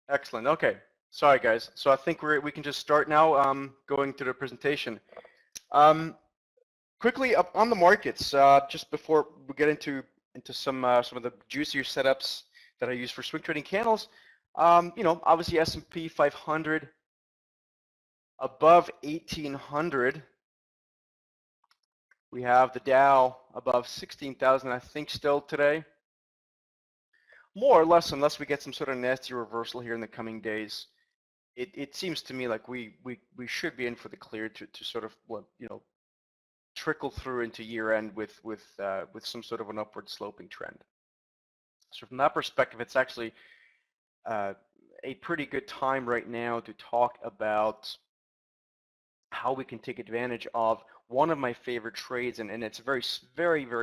Excellent. Okay. Sorry, guys. So I think we can just start now. Going through the presentation. Quickly up on the markets. Just before we get into some of the juicier setups that I use for swing trading candles. Obviously S&P 500 above 1800. We have the Dow above 16,000. I think still today. More or less, unless we get some sort of nasty reversal here in the coming days, it seems to me like we should be in for the clear to sort of trickle through into year end with some sort of an upward sloping trend. So from that perspective, it's actually a pretty good time right now to talk about how we can take advantage of one of my favorite trades, and it's a very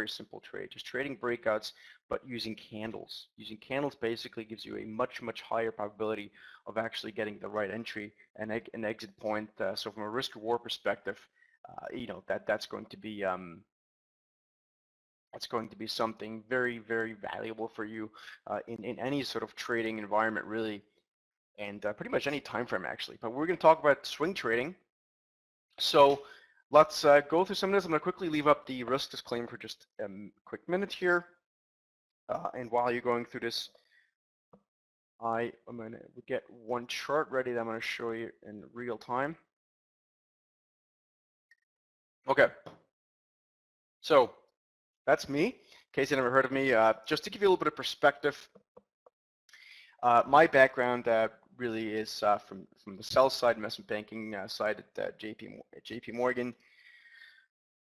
simple trade, just trading breakouts, but using candles. Using candles basically gives you a much higher probability of actually getting the right entry and an exit point. So from a risk reward perspective, that's going to be something very valuable for you in any sort of trading environment, really, and pretty much any time frame actually. But we're going to talk about swing trading. So let's go through some of this. I'm going to quickly leave up the risk disclaimer for just a quick minute here. And while you're going through this, I'm going to get one chart ready that I'm going to show you in real time. Okay. So that's me. In case you never heard of me, just to give you a little bit of perspective, my background really is from the sell side, investment banking side at JP Morgan,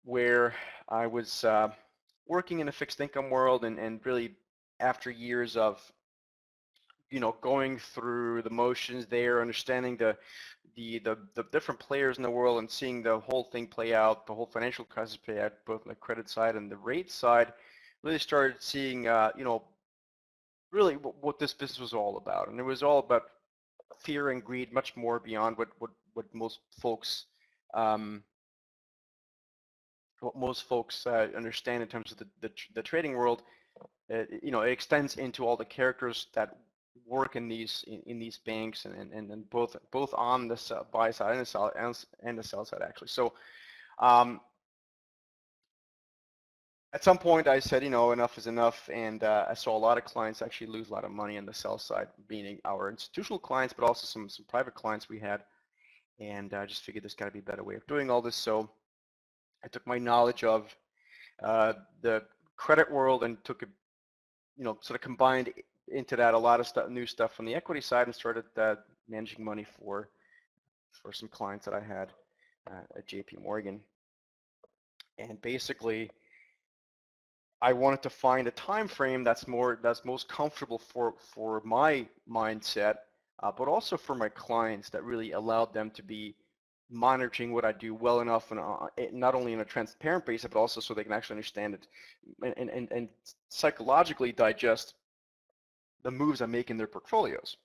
where I was working in the fixed income world, and really after years of going through the motions there, understanding the different players in the world and seeing the whole thing play out, the whole financial crisis play out, both on the credit side and the rate side, really started seeing really what this business was all about. And it was all about fear and greed, much more beyond what most folks understand in terms of the trading world. It extends into all the characters that work in these banks and both on the buy side and the sell side actually. So at some point I said, enough is enough, and I saw a lot of clients actually lose a lot of money on the sell side, meaning our institutional clients, but also some private clients we had, and I just figured there's got to be a better way of doing all this. So I took my knowledge of the credit world and took it, sort of combined into that a lot of new stuff from the equity side, and started managing money for some clients that I had at JP Morgan. And basically, I wanted to find a time frame that's most comfortable for my mindset, but also for my clients, that really allowed them to be monitoring what I do well enough, and not only in a transparent basis, but also so they can actually understand it and psychologically digest the moves I make in their portfolios.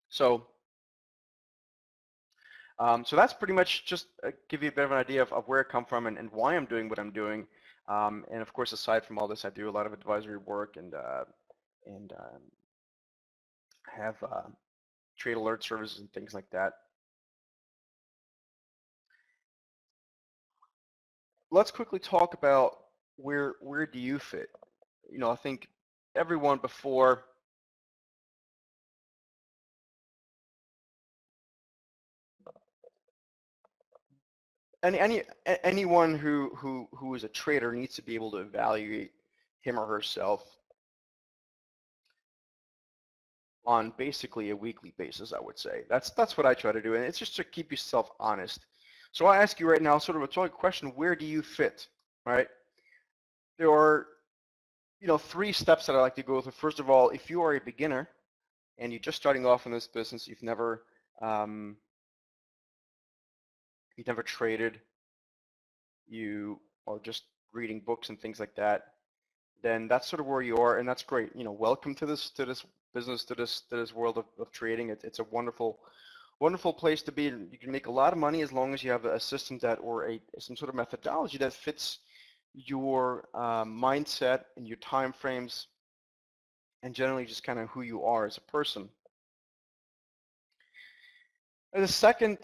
So so that's pretty much just give you a bit of an idea of where I come from and why I'm doing what I'm doing. And of course, aside from all this, I do a lot of advisory work and have trade alert services and things like that. Let's quickly talk about where do you fit. I think everyone before anyone who is a trader needs to be able to evaluate him or herself on basically a weekly basis, I would say. That's what I try to do, and it's just to keep yourself honest. So I ask you right now, sort of a rhetorical question: where do you fit? Right? There are, 3 steps that I like to go through. First of all, if you are a beginner and you're just starting off in this business, you've never traded, you are just reading books and things like that, then that's sort of where you are, and that's great. Welcome to this business, to this world of trading. It's a wonderful place to be. You can make a lot of money as long as you have a system or some sort of methodology that fits your mindset and your time frames, and generally just kind of who you are as a person. And the second,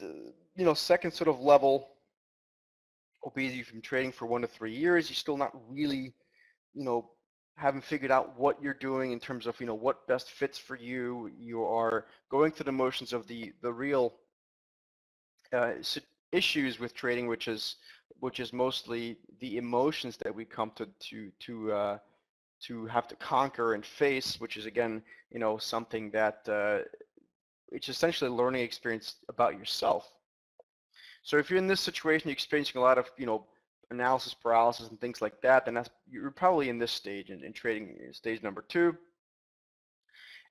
second sort of level will be you've been trading for 1 to 3 years. You're still not really, haven't figured out what you're doing in terms of, what best fits for you. You are going through the motions of the real issues with trading, which is mostly the emotions that we come to have to conquer and face, which is again, something that it's essentially a learning experience about yourself. So if you're in this situation, you're experiencing a lot of, analysis paralysis and things like that, then you're probably in this stage, in trading stage number 2.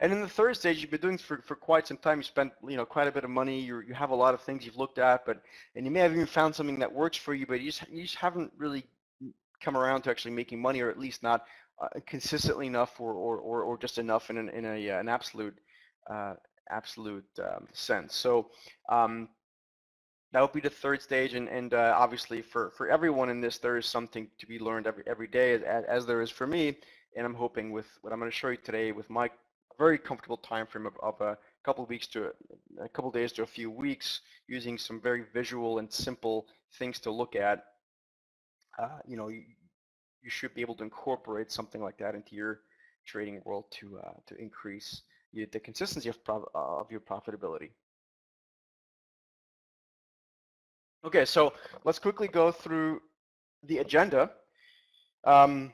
And in the third stage, you've been doing for quite some time. You spent, quite a bit of money. You have a lot of things you've looked at, and you may have even found something that works for you, but you just haven't really come around to actually making money, or at least not consistently enough, or just enough in an absolute sense. So that would be the third stage, and obviously for everyone in this, there is something to be learned every day, as there is for me. And I'm hoping with what I'm going to show you today, with my very comfortable time frame of a couple of weeks to a couple of days to a few weeks, using some very visual and simple things to look at, you should be able to incorporate something like that into your trading world to increase the consistency of your profitability. Okay, so let's quickly go through the agenda. I'm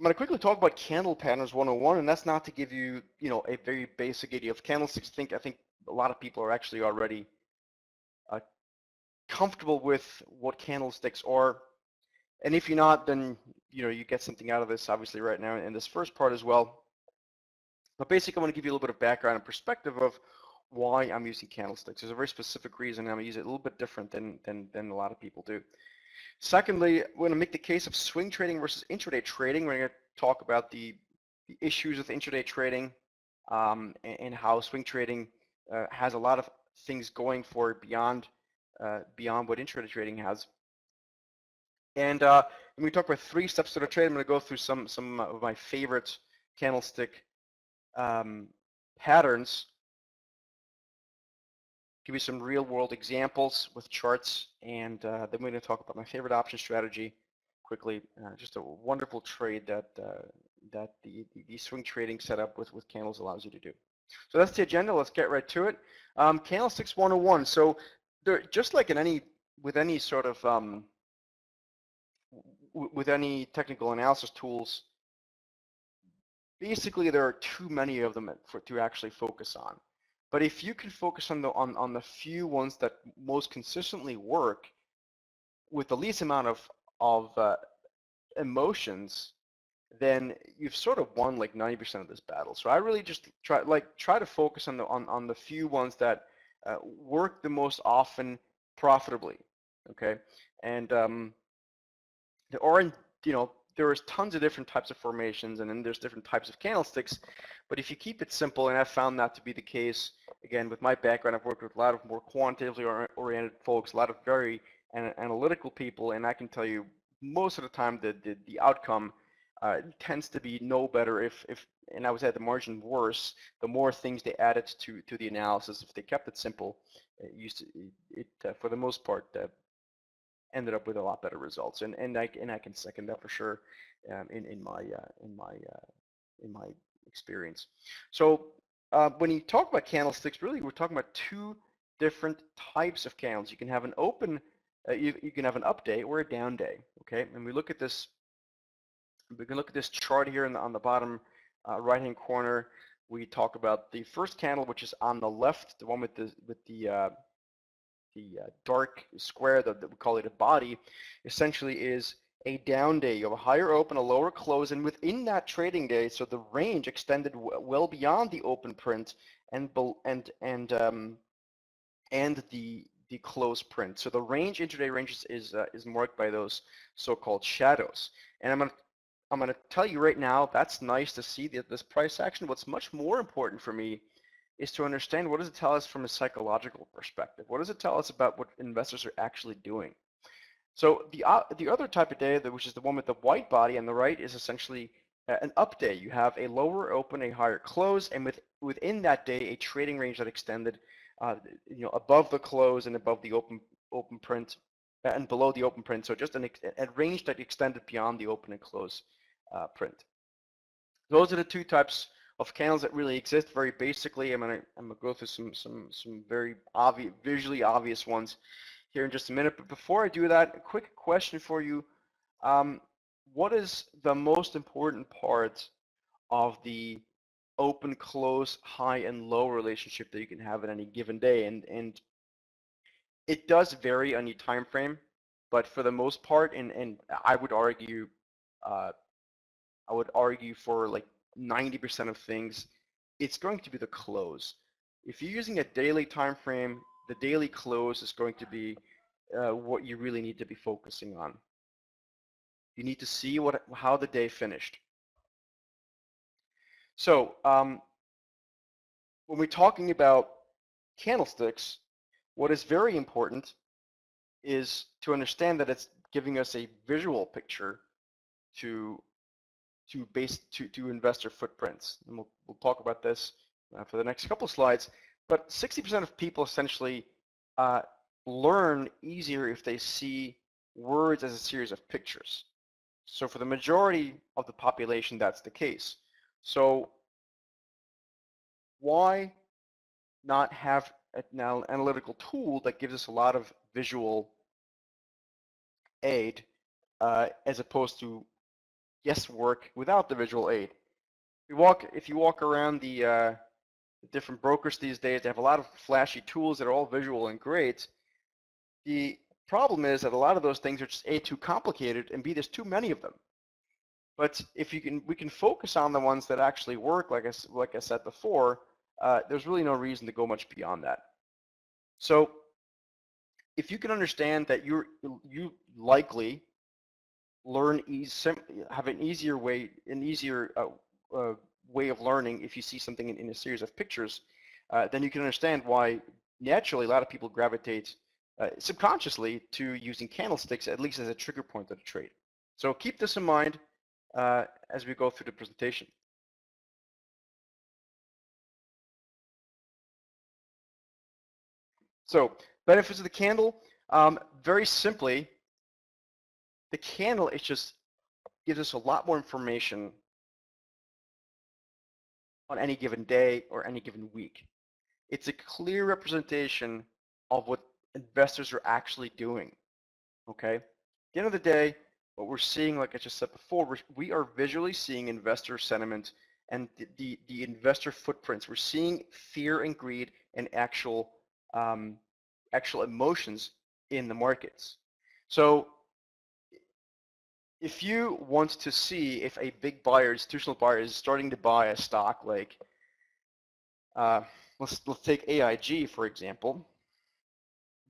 going to quickly talk about candle patterns 101, and that's not to give you, a very basic idea of candlesticks. I think a lot of people are actually already comfortable with what candlesticks are, and if you're not, then you get something out of this, obviously, right now in this first part as well. But basically, I want to give you a little bit of background and perspective of why I'm using candlesticks. There's a very specific reason I'm going to use it a little bit different than a lot of people do. Secondly, we're going to make the case of swing trading versus intraday trading. We're going to talk about the issues with intraday trading, and how swing trading has a lot of things going for it beyond what intraday trading has. And when we talk about 3 steps to the trade, I'm going to go through some of my favorite candlestick patterns, give you some real world examples with charts, and then we're going to talk about my favorite option strategy quickly. Just a wonderful trade that the swing trading setup with candles allows you to do. So that's the agenda. Let's get right to it. Candlesticks 101. So they're just like with any sort of with any technical analysis tools. Basically, there are too many of them to actually focus on. But if you can focus on the few ones that most consistently work with the least amount of emotions, then you've sort of won like 90% of this battle. So I really just try to focus on the few ones that work the most often profitably. Okay, and there aren't, there's tons of different types of formations, and then there's different types of candlesticks. But if you keep it simple, and I've found that to be the case, again, with my background, I've worked with a lot of more quantitatively oriented folks, a lot of very analytical people, and I can tell you most of the time the outcome tends to be no better if and I was at the margin worse, the more things they added to the analysis. If they kept it simple, it for the most part ended up with a lot better results, and I can second that for sure, in my experience. So when you talk about candlesticks, really we're talking about 2 different types of candles. You can have an open, you can have an up day or a down day. Okay, and we look at this. We can look at this chart here on the bottom right-hand corner. We talk about the first candle, which is on the left, the one with the dark square that we call it a body, essentially is a down day. You have a higher open, a lower close, and within that trading day, so the range extended well beyond the open print and the close print. So the range, intraday range, is marked by those so-called shadows. And I'm gonna tell you right now, that's nice to see this price action. What's much more important for me is to understand, what does it tell us from a psychological perspective? What does it tell us about what investors are actually doing? So the other type of day, which is the one with the white body on the right, is essentially an up day. You have a lower open, a higher close, and within that day, a trading range that extended above the close and above the open print and below the open print. So just a range that extended beyond the open and close print. Those are the two types of candles that really exist. Very basically, I'm gonna go through some very obvious, visually obvious ones here in just a minute. But before I do that, a quick question for you. What is the most important part of the open, close, high, and low relationship that you can have at any given day? And it does vary on your time frame, but for the most part, and I would argue for like 90% of things, it's going to be the close. If you're using a daily time frame, the daily close is going to be what you really need to be focusing on. You need to see how the day finished. So when we're talking about candlesticks, what is very important is to understand that it's giving us a visual picture to investor footprints. And we'll talk about this for the next couple of slides. But 60% of people essentially learn easier if they see words as a series of pictures. So for the majority of the population, that's the case. So why not have an analytical tool that gives us a lot of visual aid as opposed to guesswork without the visual aid? If you walk around the different brokers these days, they have a lot of flashy tools that are all visual and great. The problem is that a lot of those things are just A, too complicated, and B, there's too many of them. But if we can focus on the ones that actually work, like I said before, there's really no reason to go much beyond that. So if you can understand that you likely have an easier way of learning if you see something in a series of pictures, then you can understand why naturally a lot of people gravitate subconsciously to using candlesticks, at least as a trigger point of the trade. So keep this in mind as we go through the presentation. So benefits of the candle, very simply, the candle, it just gives us a lot more information on any given day or any given week. It's a clear representation of what investors are actually doing, okay? At the end of the day, what we're seeing, like I just said before, we are visually seeing investor sentiment and the investor footprints. We're seeing fear and greed and actual emotions in the markets. So if you want to see if a big buyer, institutional buyer, is starting to buy a stock like, let's take AIG for example,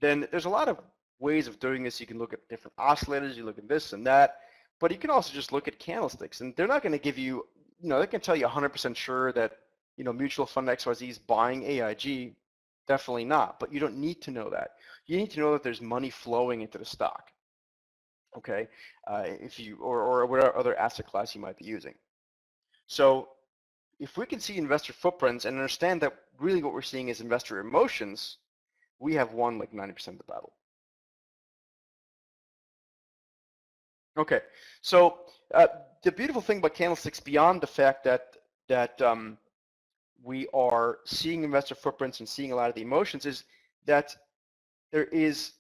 then there's a lot of ways of doing this. You can look at different oscillators, you look at this and that, but you can also just look at candlesticks, and they're not going to give you, they can tell you 100% sure that, mutual fund XYZ is buying AIG. Definitely not, but you don't need to know that. You need to know that there's money flowing into the stock. Okay, or whatever other asset class you might be using. So if we can see investor footprints and understand that really what we're seeing is investor emotions, we have won like 90% of the battle. Okay, so the beautiful thing about candlesticks, beyond the fact that we are seeing investor footprints and seeing a lot of the emotions, is that there is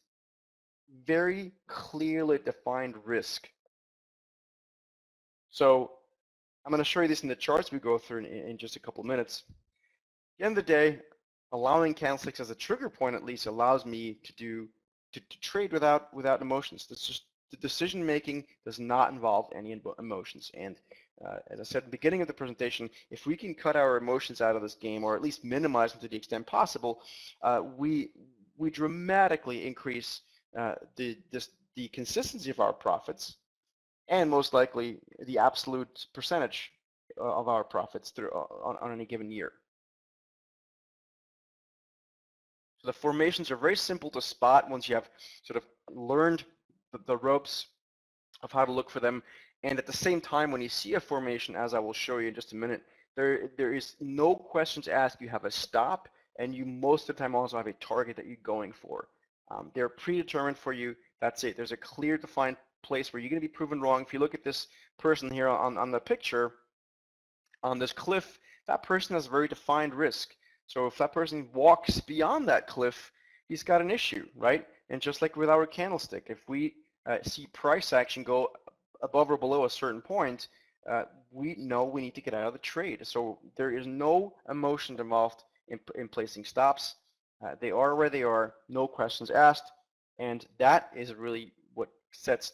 very clearly defined risk. So I'm going to show you this in the charts we go through in just a couple of minutes. At the end of the day, allowing candlesticks as a trigger point at least allows me to trade without emotions. That's just, the decision making does not involve any emotions. And as I said at the beginning of the presentation, if we can cut our emotions out of this game, or at least minimize them to the extent possible, we dramatically increase the consistency of our profits, and most likely the absolute percentage of our profits on any given year. So the formations are very simple to spot once you have sort of learned the ropes of how to look for them. And at the same time, when you see a formation, as I will show you in just a minute, there is no question to ask. You have a stop and you most of the time also have a target that you're going for. They're predetermined for you. That's it. There's a clear defined place where you're going to be proven wrong. If you look at this person here on the picture, on this cliff, that person has very defined risk. So if that person walks beyond that cliff, he's got an issue, right? And just like with our candlestick, if we see price action go above or below a certain point, we know we need to get out of the trade. So there is no emotion involved in placing stops. They are where they are, no questions asked, and that is really what sets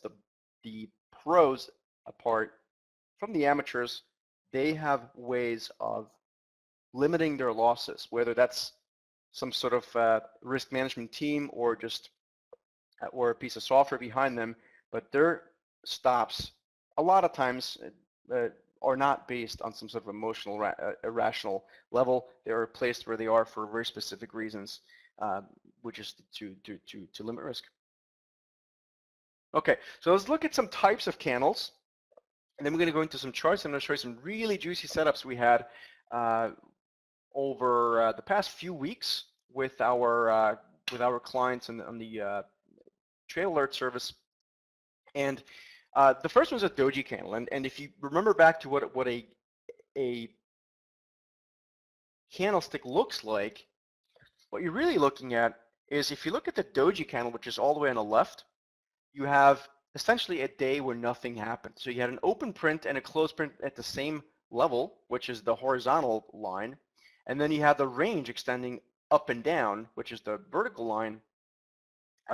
the pros apart from the amateurs. They have ways of limiting their losses, whether that's some sort of risk management team or just or a piece of software behind them, but their stops a lot of times are not based on some sort of emotional, irrational level. They are placed where they are for very specific reasons, which is to limit risk. Okay, so let's look at some types of candles, and then we're going to go into some charts. I'm going to show you some really juicy setups we had over the past few weeks with our clients on the Trade Alert service. And the first one's a doji candle, and if you remember back to what a candlestick looks like, what you're really looking at is, if you look at the doji candle, which is all the way on the left, you have essentially a day where nothing happened. So you had an open print and a closed print at the same level, which is the horizontal line, and then you have the range extending up and down, which is the vertical line,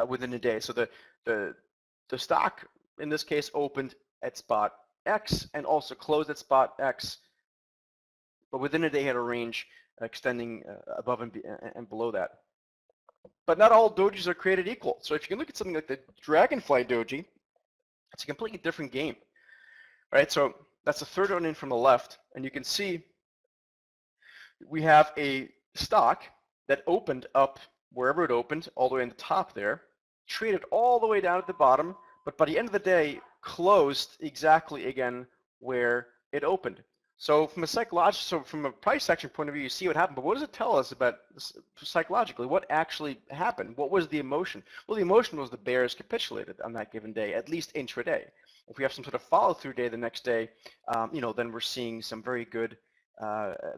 within a day. So the stock in this case opened at spot X and also closed at spot X, but within a day had a range extending above and below that. But not all dojis are created equal. So if you can look at something like the Dragonfly doji, it's a completely different game, right? So that's the third one in from the left, and you can see we have a stock that opened up wherever it opened, all the way on the top there, traded all the way down at the bottom, but by the end of the day, closed exactly again where it opened. So from a price action point of view, you see what happened, but what does it tell us about this psychologically? What actually happened? What was the emotion? Well, the emotion was the bears capitulated on that given day, at least intraday. If we have some sort of follow-through day the next day, then we're seeing some very good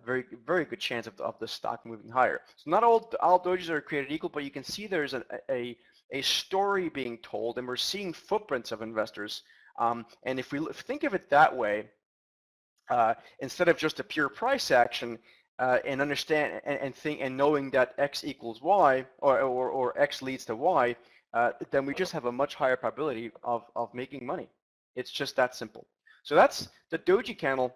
very good chance of the stock moving higher. So not all dojis are created equal, but you can see there's a story being told, and we're seeing footprints of investors. And if we think of it that way, instead of just a pure price action, and understand and knowing that X equals Y or X leads to Y, then we just have a much higher probability of making money. It's just that simple. So that's the doji candle.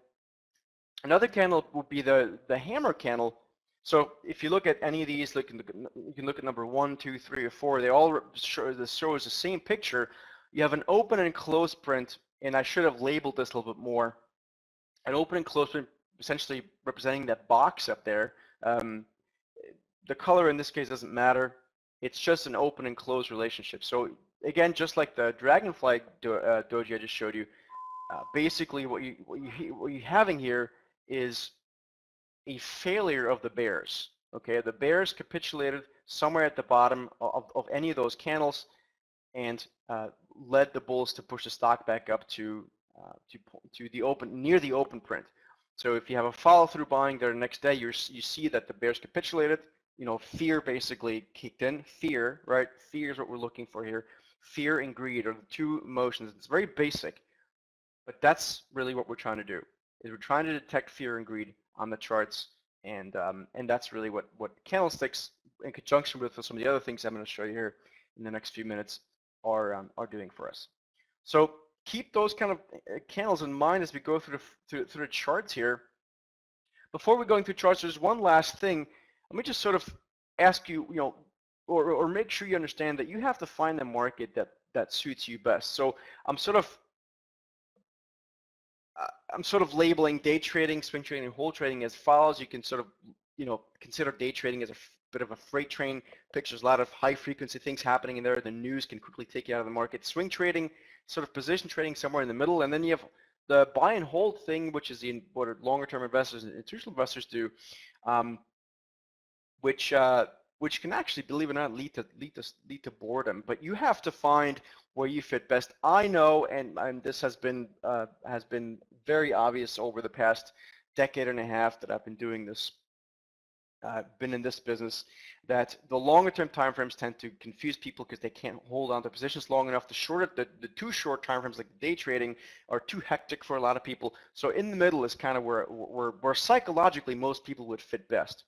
Another candle would be the hammer candle. So if you look at any of these, you can look at number 1, 2, 3, or 4. They all shows the same picture. You have an open and closed print, and I should have labeled this a little bit more. An open and closed print essentially representing that box up there. The color in this case doesn't matter. It's just an open and closed relationship. So again, just like the Dragonfly doji I just showed you, basically what you're having here is a failure of the bears. Okay, the bears capitulated somewhere at the bottom of any of those candles and led the bulls to push the stock back up to the open, near the open print. So if you have a follow-through buying there the next day, you see that the bears capitulated. Fear basically kicked in. Fear, right? Fear is what we're looking for here. Fear and greed are the two emotions. It's very basic, but that's really what we're trying to do. Is we're trying to detect fear and greed on the charts, and that's really what candlesticks, in conjunction with some of the other things I'm going to show you here in the next few minutes, are doing for us. So keep those kind of candles in mind as we go through the charts here. Before we're going through charts, there's one last thing. Let me just sort of ask you, or make sure you understand that you have to find the market that suits you best. So I'm sort of labeling day trading, swing trading, and hold trading as follows. You can sort of, consider day trading as a bit of a freight train. Pictures a lot of high frequency things happening in there. The news can quickly take you out of the market. Swing trading, sort of position trading somewhere in the middle. And then you have the buy and hold thing, which is what longer term investors and institutional investors do. which can actually, believe it or not, lead to boredom. But you have to find where you fit best. I know, and this has been very obvious over the past decade and a half that I've been doing this, been in this business, that the longer term timeframes tend to confuse people because they can't hold on to positions long enough. The too short timeframes, like day trading, are too hectic for a lot of people. So in the middle is kind of where psychologically most people would fit best.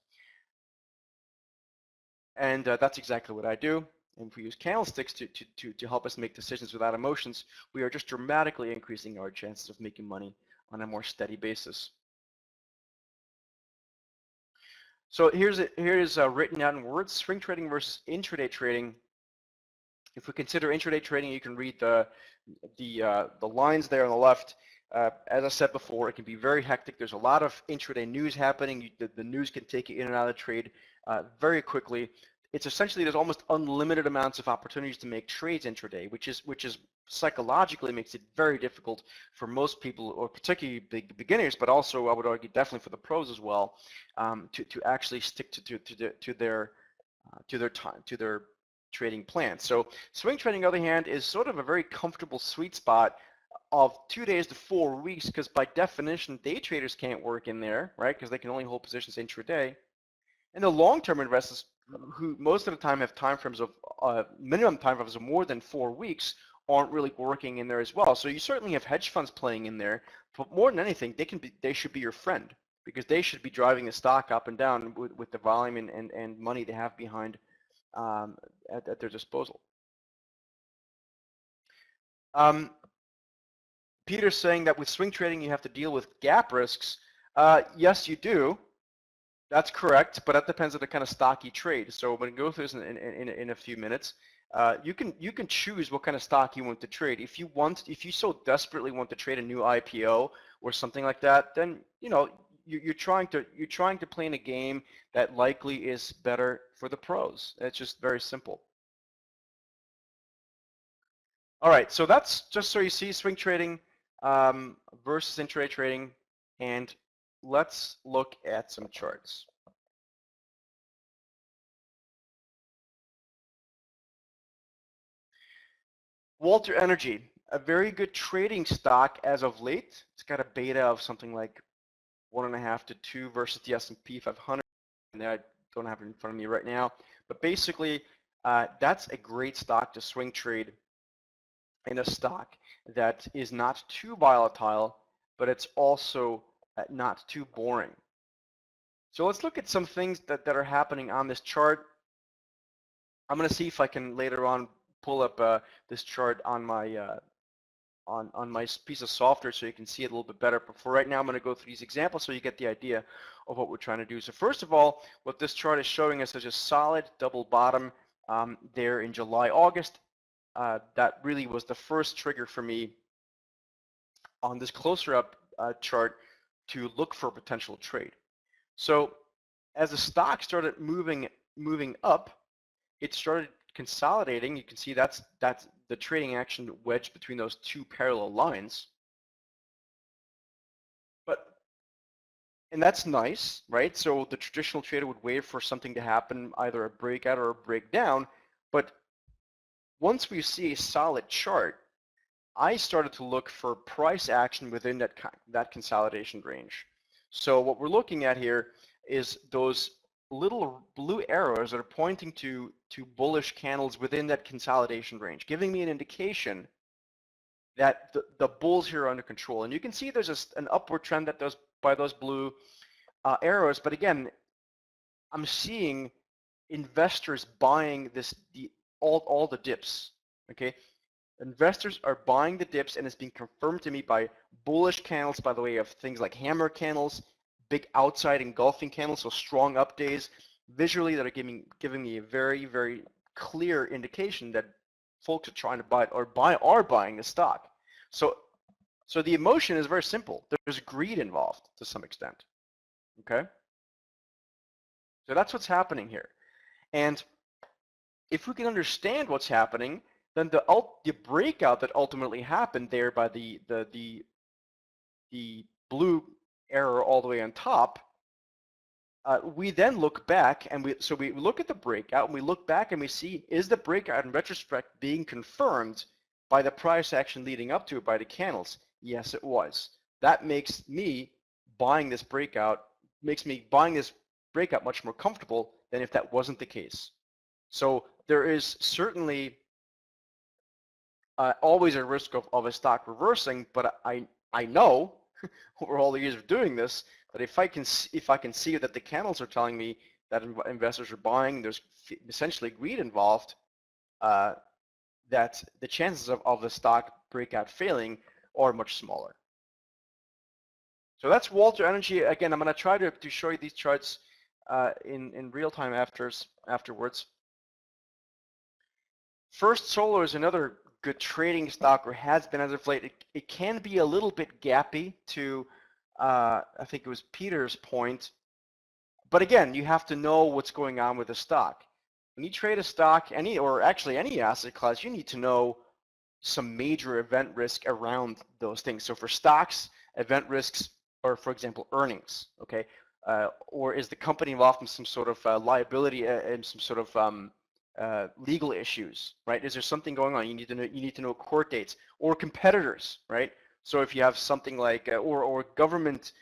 And that's exactly what I do. And if we use candlesticks to help us make decisions without emotions, we are just dramatically increasing our chances of making money on a more steady basis. So here's written out in words: swing trading versus intraday trading. If we consider intraday trading, you can read the lines there on the left. As I said before, it can be very hectic. There's a lot of intraday news happening. The news can take you in and out of the trade very quickly. It's essentially, there's almost unlimited amounts of opportunities to make trades intraday, which is psychologically makes it very difficult for most people, or particularly beginners, but also I would argue definitely for the pros as well, to actually stick to their trading plan. So swing trading, on the other hand, is sort of a very comfortable sweet spot of 2 days to 4 weeks, because by definition, day traders can't work in there, right? Because they can only hold positions intraday. And the long-term investors, who most of the time have time frames of minimum time frames of more than 4 weeks, aren't really working in there as well. So you certainly have hedge funds playing in there, but more than anything, they should be your friend, because they should be driving the stock up and down with the volume and money they have behind at their disposal. Peter's saying that with swing trading you have to deal with gap risks. Yes, you do. That's correct, but that depends on the kind of stock you trade. So when we go through this in a few minutes, you can choose what kind of stock you want to trade. If you so desperately want to trade a new IPO or something like that, then you're trying to play in a game that likely is better for the pros. It's just very simple. All right, so that's just so you see swing trading versus intraday trading, and let's look at some charts. Walter Energy, a very good trading stock as of late. It's got a beta of something like 1.5 to 2 versus the S&P 500. And I don't have it in front of me right now, but basically that's a great stock to swing trade in a stock that is not too volatile, but it's also not too boring. So let's look at some things that are happening on this chart. I'm going to see if I can later on pull up this chart on my on my piece of software so you can see it a little bit better. But for right now, I'm going to go through these examples so you get the idea of what we're trying to do. So first of all, what this chart is showing us is a solid double bottom there in July, August. That really was the first trigger for me on this closer up chart to look for a potential trade. So as the stock started moving up, it started consolidating. You can see that's the trading action wedged between those two parallel lines. And that's nice, right? So the traditional trader would wait for something to happen, either a breakout or a breakdown. But once we see a solid chart, I started to look for price action within that consolidation range. So what we're looking at here is those little blue arrows that are pointing to bullish candles within that consolidation range, giving me an indication that the bulls here are under control. And you can see there's an upward trend that does by those blue arrows. But again, I'm seeing investors buying all the dips. Okay, investors are buying the dips, and it's being confirmed to me by bullish candles, by the way of things like hammer candles, big outside engulfing candles, so strong up days visually that are giving me a very, very clear indication that folks are trying to buy it or are buying the stock. So the emotion is very simple. There's greed involved to some extent. Okay? So that's what's happening here. And if we can understand what's happening, then the breakout that ultimately happened there by the blue arrow all the way on top we then look back and we look at the breakout and we look back and we see, is the breakout in retrospect being confirmed by the price action leading up to it by the candles? Yes, it was. That makes me buying this breakout much more comfortable than if that wasn't the case. So there is certainly always a risk of a stock reversing, but I know over all the years of doing this that if I can see that the candles are telling me that investors are buying, there's essentially greed involved, that the chances of the stock breakout failing are much smaller. So that's Walter Energy. Again, I'm going to try to show you these charts in real time afterwards. First Solar is another good trading stock, or has been as of late. It can be a little bit gappy to, I think it was Peter's point. But again, you have to know what's going on with the stock. When you trade a stock, or actually any asset class, you need to know some major event risk around those things. So for stocks, event risks are, for example, earnings, okay? Or is the company involved in some sort of liability and some sort of legal issues, right? Is there something going on? You need to know court dates or competitors, right? So if you have something like or government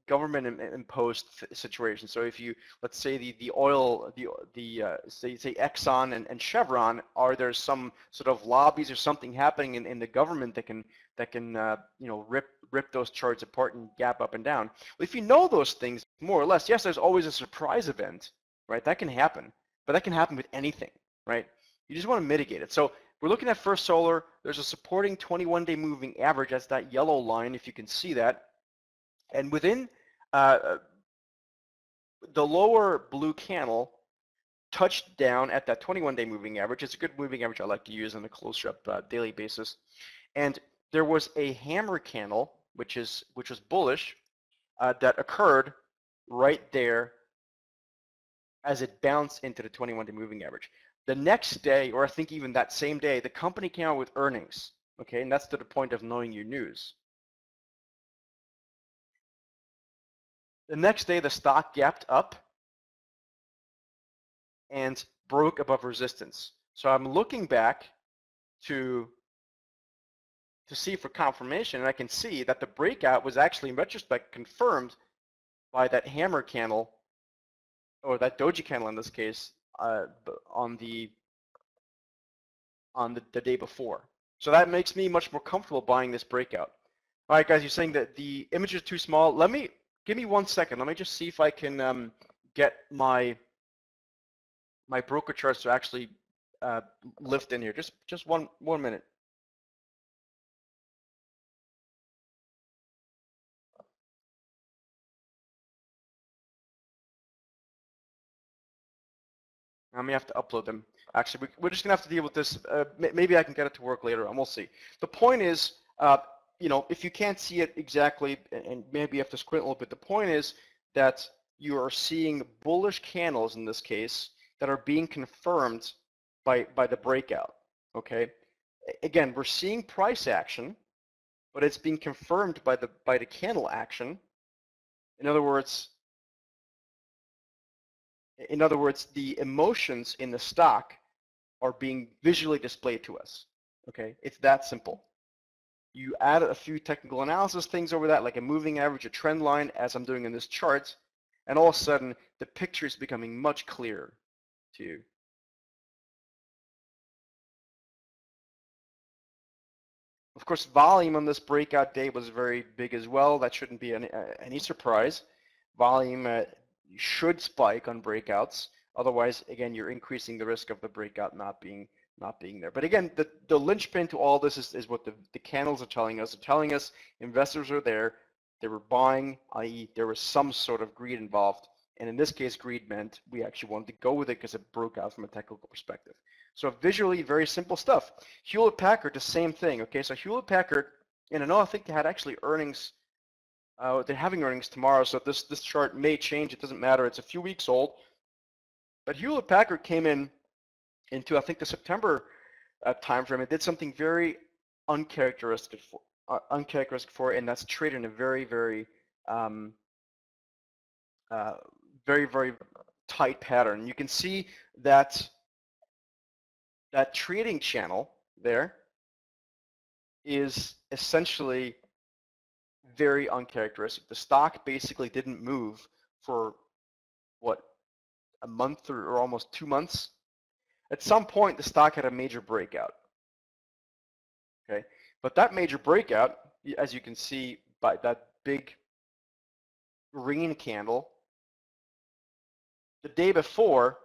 imposed situation. So if you, let's say the oil, say Exxon and Chevron, are there some sort of lobbies or something happening in the government that can you know, rip those charts apart and gap up and down? Well, if you know those things more or less, yes, there's always a surprise event, right? That can happen, but that can happen with anything, right? You just want to mitigate it. So we're looking at First Solar. There's a supporting 21-day moving average. That's that yellow line, if you can see that. And within the lower blue candle touched down at that 21-day moving average. It's a good moving average I like to use on a close-up daily basis. And there was a hammer candle, which was bullish, that occurred right there as it bounced into the 21-day moving average. The next day, or I think even that same day, the company came out with earnings. Okay, and that's to the point of knowing your news. The next day, the stock gapped up and broke above resistance. So I'm looking back to see for confirmation, and I can see that the breakout was actually, in retrospect, confirmed by that hammer candle, or that doji candle in this case, on the day before. So that makes me much more comfortable buying this breakout. All right, guys, you're saying that the image is too small. Give me 1 second. Let me just see if I can get my broker charts to actually lift in here. Just one minute. I may have to upload them. Actually, we're just gonna have to deal with this. Maybe I can get it to work later on. We'll see. The point is, you know, if you can't see it exactly, and maybe you have to squint a little bit, the point is that you are seeing bullish candles in this case that are being confirmed by the breakout. Okay. Again, we're seeing price action, but it's being confirmed by the candle action. In other words, the emotions in the stock are being visually displayed to us. Okay, it's that simple. You add a few technical analysis things over that, like a moving average, a trend line, as I'm doing in this chart, and all of a sudden the picture is becoming much clearer to you. Of course, volume on this breakout day was very big as well. That shouldn't be any surprise. Volume should spike on breakouts. Otherwise, again, you're increasing the risk of the breakout not being there. But again, the linchpin to all this is what the candles are telling us. They're telling us investors are there. They were buying, i.e. there was some sort of greed involved. And in this case, greed meant we actually wanted to go with it because it broke out from a technical perspective. So visually, very simple stuff. Hewlett-Packard, the same thing. Okay, so Hewlett-Packard, and I know I think they had actually earnings. They're having earnings tomorrow, so this chart may change. It doesn't matter. It's a few weeks old. But Hewlett-Packard came into I think the September timeframe. It did something very uncharacteristic for it, and that's traded in a very very, very tight pattern. You can see that that trading channel there is essentially very uncharacteristic. The stock basically didn't move for what, a month or almost 2 months. At some point, the stock had a major breakout. Okay, but that major breakout, as you can see by that big green candle, the day before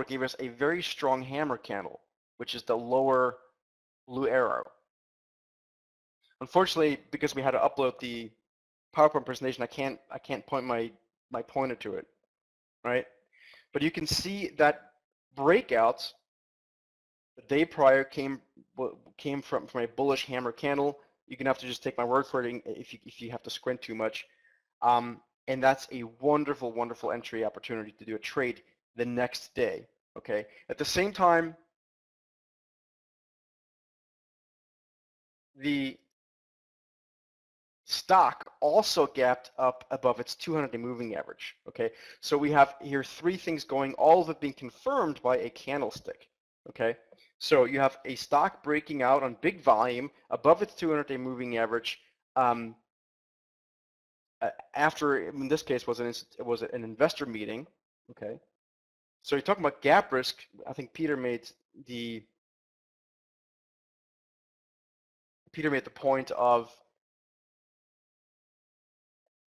gave us a very strong hammer candle, which is the lower blue arrow. Unfortunately, because we had to upload the PowerPoint presentation, I can't point my pointer to it, right? But you can see that breakout the day prior came from a bullish hammer candle. You're gonna have to just take my word for it if you have to squint too much. And that's a wonderful, wonderful entry opportunity to do a trade the next day. Okay. At the same time, the stock also gapped up above its 200-day moving average. Okay. So we have here three things going, all of it being confirmed by a candlestick. Okay. So you have a stock breaking out on big volume above its 200-day moving average. After, in this case, was an investor meeting. Okay. So you're talking about gap risk. I think Peter made the point of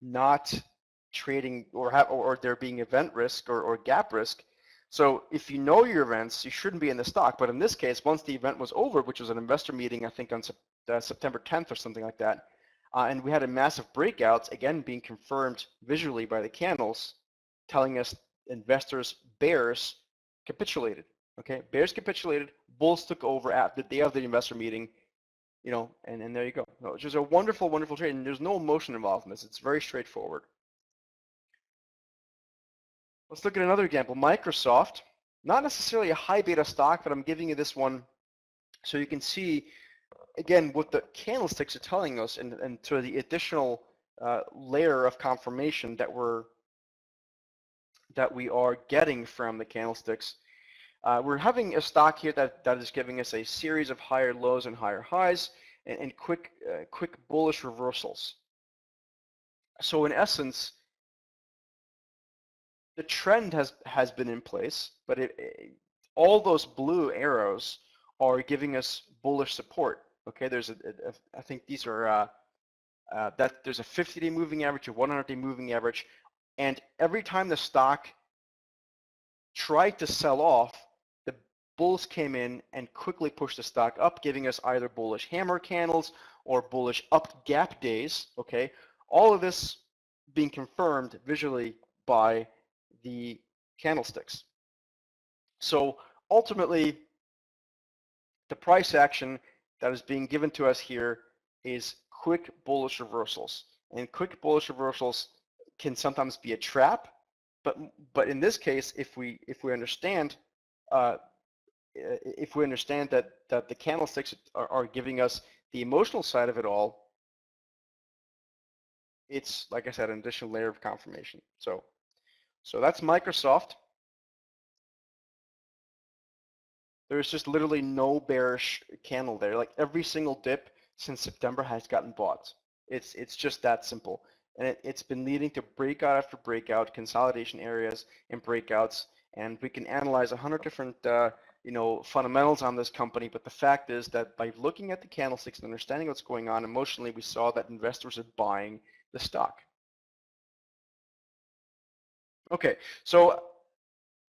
not trading or there being event risk or gap risk. So if you know your events, you shouldn't be in the stock. But in this case, once the event was over, which was an investor meeting, I think on September 10th or something like that, and we had a massive breakout, again being confirmed visually by the candles, telling us investors, bears, capitulated. Okay, bears capitulated, bulls took over at the day of the investor meeting, you know, and there you go. Which is a wonderful, wonderful trade, and there's no emotion involved in this. It's very straightforward. Let's look at another example. Microsoft, not necessarily a high beta stock, but I'm giving you this one so you can see, again, what the candlesticks are telling us, and to the additional layer of confirmation that we are getting from the candlesticks. We're having a stock here that is giving us a series of higher lows and higher highs and quick bullish reversals. So in essence, the trend has been in place, but all those blue arrows are giving us bullish support. Okay, there's I think these are there's a 50-day moving average, a 100-day moving average, and every time the stock tried to sell off, the bulls came in and quickly pushed the stock up, giving us either bullish hammer candles or bullish up gap days. Okay, all of this being confirmed visually by the candlesticks. So ultimately, the price action that is being given to us here is quick bullish reversals. And quick bullish reversals can sometimes be a trap, but in this case, if we understand that the candlesticks are giving us the emotional side of it all, it's, like I said, an additional layer of confirmation. So that's Microsoft. There's just literally no bearish candle there. Like every single dip since September has gotten bought. It's just that simple. And it's been leading to breakout after breakout, consolidation areas and breakouts. And we can analyze 100 different fundamentals on this company. But the fact is that by looking at the candlesticks and understanding what's going on emotionally, we saw that investors are buying the stock. Okay, so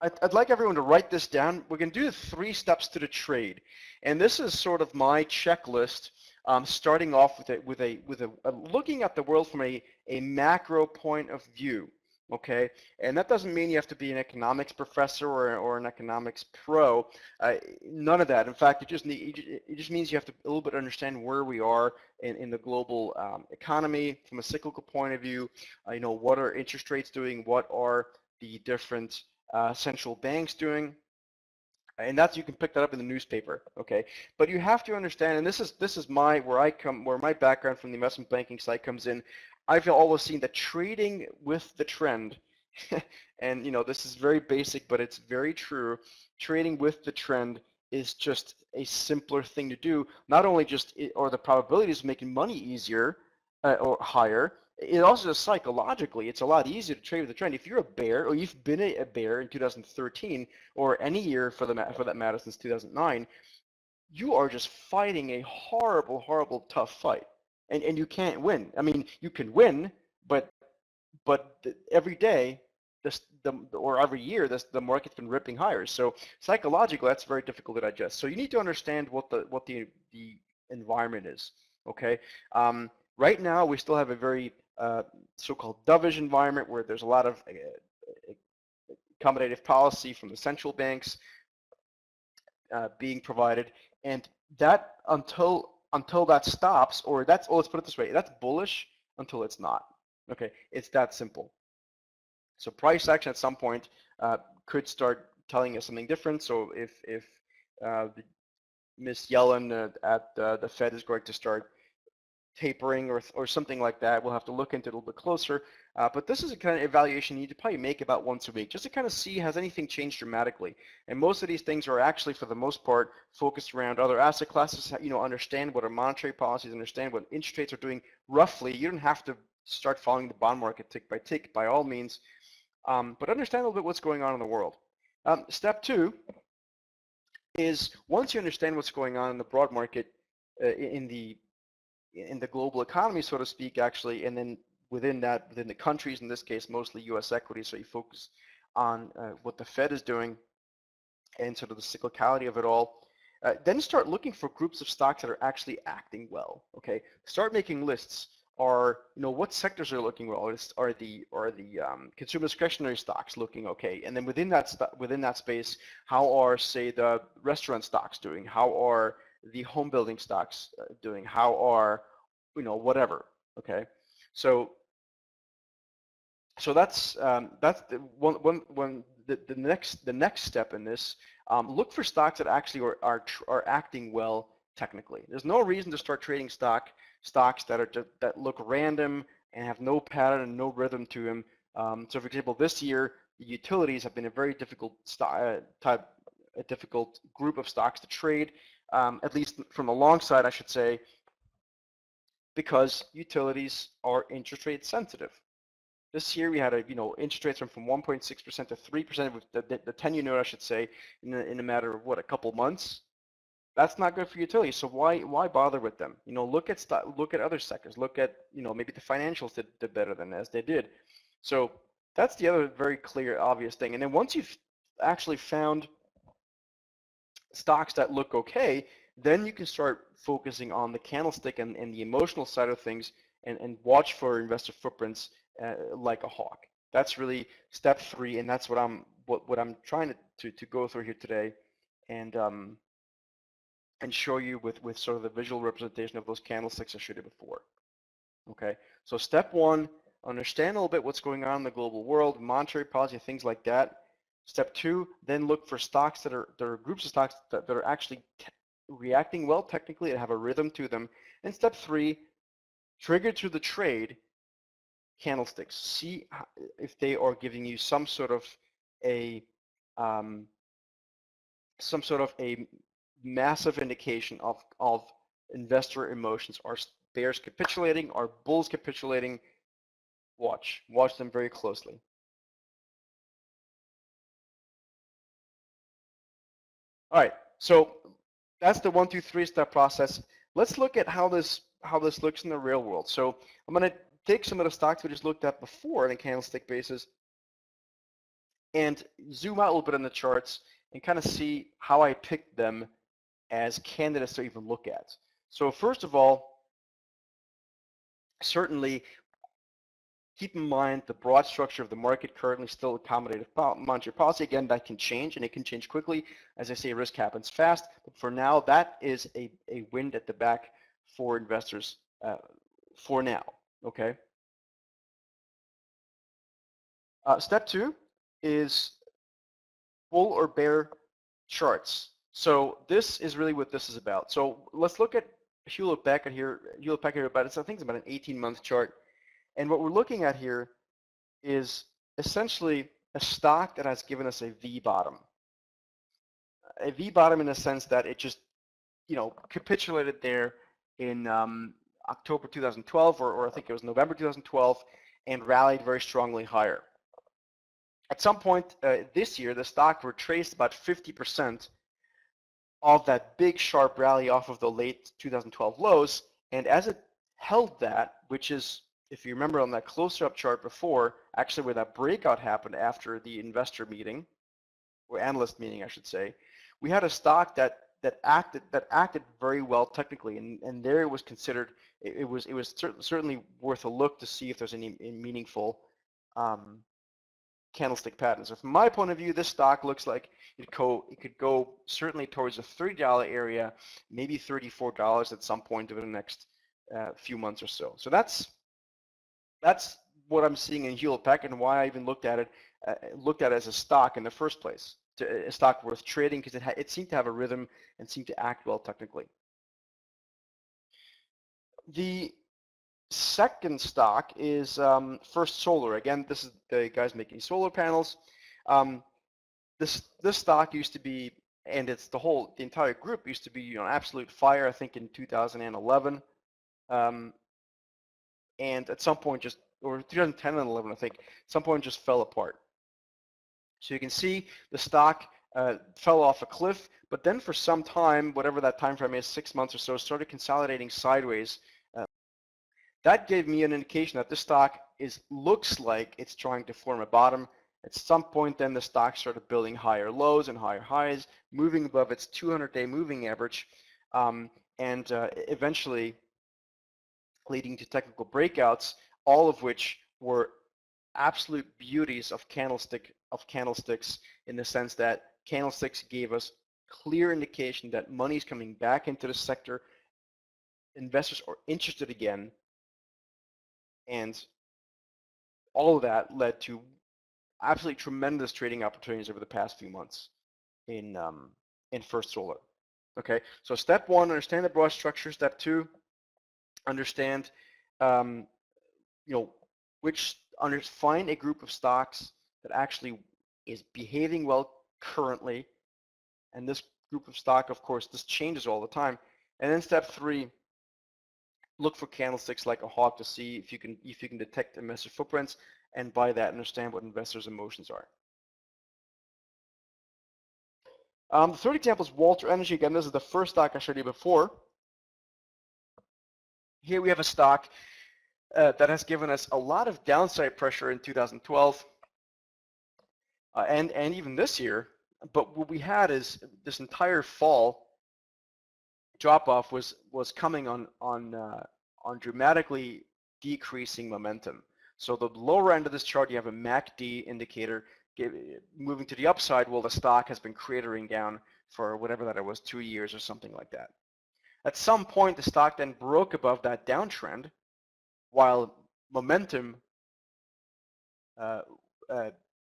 I'd like everyone to write this down. We're going to do 3 steps to the trade, and this is sort of my checklist. Starting off with a looking at the world from a macro point of view. Okay, and that doesn't mean you have to be an economics professor or an economics pro. None of that. In fact, it just means you have to a little bit understand where we are in the global economy from a cyclical point of view. What are interest rates doing? What are the different central banks doing? And that's, you can pick that up in the newspaper, okay? But you have to understand, and this is my where my background from the investment banking side comes in. I've always seen that trading with the trend, and this is very basic, but it's very true. Trading with the trend is just a simpler thing to do. Not only or the probabilities of making money easier or higher, it also just psychologically, it's a lot easier to trade with the trend. If you're a bear, or you've been a bear in 2013, or any year for that matter since 2009, you are just fighting a horrible, horrible tough fight, and you can't win. I mean, you can win, but every day, or every year, the market's been ripping higher. So psychologically, that's very difficult to digest. So you need to understand what the environment is. Okay. Right now, we still have a very so-called dovish environment where there's a lot of accommodative policy from the central banks being provided, and that until that stops, or let's put it this way, that's bullish until it's not. Okay, it's that simple. So price action at some point could start telling us something different. So if Ms. Yellen at the Fed is going to start tapering or something like that, we'll have to look into it a little bit closer. But this is a kind of evaluation you need to probably make about once a week, just to kind of see, has anything changed dramatically? And most of these things are actually, for the most part, focused around other asset classes. Understand what our monetary policies, understand what interest rates are doing roughly. You don't have to start following the bond market tick by tick, by all means, but understand a little bit what's going on in the world. Step two is, once you understand what's going on in the broad market, in the global economy, so to speak, actually, and then within the countries, in this case, mostly U.S. equities, so you focus on what the Fed is doing and sort of the cyclicality of it all. Then start looking for groups of stocks that are actually acting well. Okay, start making lists. What sectors are looking well? Are the consumer discretionary stocks looking okay? And then within that space, how are, say, the restaurant stocks doing? How are the home building stocks doing? How are, whatever? Okay, so that's the the next step in this. Look for stocks that actually are acting well technically. There's no reason to start trading stocks that look random and have no pattern and no rhythm to them. So, for example, this year the utilities have been a very difficult difficult group of stocks to trade, at least from the long side, I should say, because utilities are interest rate sensitive. This year we had interest rates went from 1.6% to 3%, with the 10-year note, I should say, in a matter of what, a couple months. That's not good for utilities. So why bother with them? Look at other sectors. Look at maybe the financials did better than as they did. So that's the other very clear, obvious thing. And then once you've actually found stocks that look okay, then you can start focusing on the candlestick and the emotional side of things, and watch for investor footprints like a hawk. That's really step three, and that's what I'm trying to go through here today, and show you with sort of the visual representation of those candlesticks I showed you before. Okay, so step one, understand a little bit what's going on in the global world, monetary policy, things like that. Step two, then look for stocks that are groups of stocks that are actually reacting well technically and have a rhythm to them. And step three, trigger to the trade candlesticks. See if they are giving you some sort of a massive indication of investor emotions. Are bears capitulating? Are bulls capitulating? Watch them very closely. All right, so that's the 1, 2, 3 step process. Let's look at how this looks in the real world. So I'm going to take some of the stocks we just looked at before on a candlestick basis and zoom out a little bit on the charts and kind of see how I picked them as candidates to even look at. So first of all, certainly keep in mind the broad structure of the market, currently still accommodative monetary policy. Again, that can change, and it can change quickly. As I say, risk happens fast. But for now, that is a wind at the back for investors for now. Okay. Step two is bull or bear charts. So this is really what this is about. So let's look at Hewlett Packard here. Hewlett Packard, I think it's about an 18-month chart. And what we're looking at here is essentially a stock that has given us a V bottom. A V bottom in the sense that it just, capitulated there in October 2012, or I think it was November 2012, and rallied very strongly higher. At some point this year, the stock retraced about 50% of that big sharp rally off of the late 2012 lows, and as it held that, which is, if you remember on that closer up chart before, actually where that breakout happened after the investor meeting, or analyst meeting, I should say, we had a stock that acted very well technically, and there it was considered, it was certainly worth a look to see if there's any meaningful candlestick pattern. So from my point of view, this stock looks like it could go certainly towards the $30 area, maybe $34 at some point over the next few months or so. So that's what I'm seeing in Hewlett Packard and why I even looked at it as a stock in the first place, a stock worth trading, because it seemed to have a rhythm and seemed to act well technically. The second stock is First Solar. Again, this is the guys making solar panels. This stock used to be, and it's the entire group used to be on absolute fire, I think in 2011, and at some point or 2010 and 11, I think, at some point just fell apart. So you can see the stock fell off a cliff, but then for some time, whatever that time frame is, 6 months or so, started consolidating sideways. That gave me an indication that this stock looks like it's trying to form a bottom. At some point then the stock started building higher lows and higher highs, moving above its 200-day moving average, and eventually leading to technical breakouts, all of which were absolute beauties of candlesticks in the sense that candlesticks gave us clear indication that money is coming back into the sector, investors are interested again, and all of that led to absolutely tremendous trading opportunities over the past few months in First Solar. Okay, so step one, understand the broad structure. Step two, understand, find a group of stocks that actually is behaving well currently, and this group of stock, of course, this changes all the time. And then step three, look for candlesticks like a hawk to see if you can detect investor footprints, and by that understand what investors' emotions are. The third example is Walter Energy. Again, this is the first stock I showed you before. Here we have a stock that has given us a lot of downside pressure in 2012 and even this year. But what we had is this entire fall drop-off was coming on dramatically decreasing momentum. So the lower end of this chart, you have a MACD indicator moving to the upside, while the stock has been cratering down for whatever that it was, 2 years or something like that. At some point, the stock then broke above that downtrend, while momentum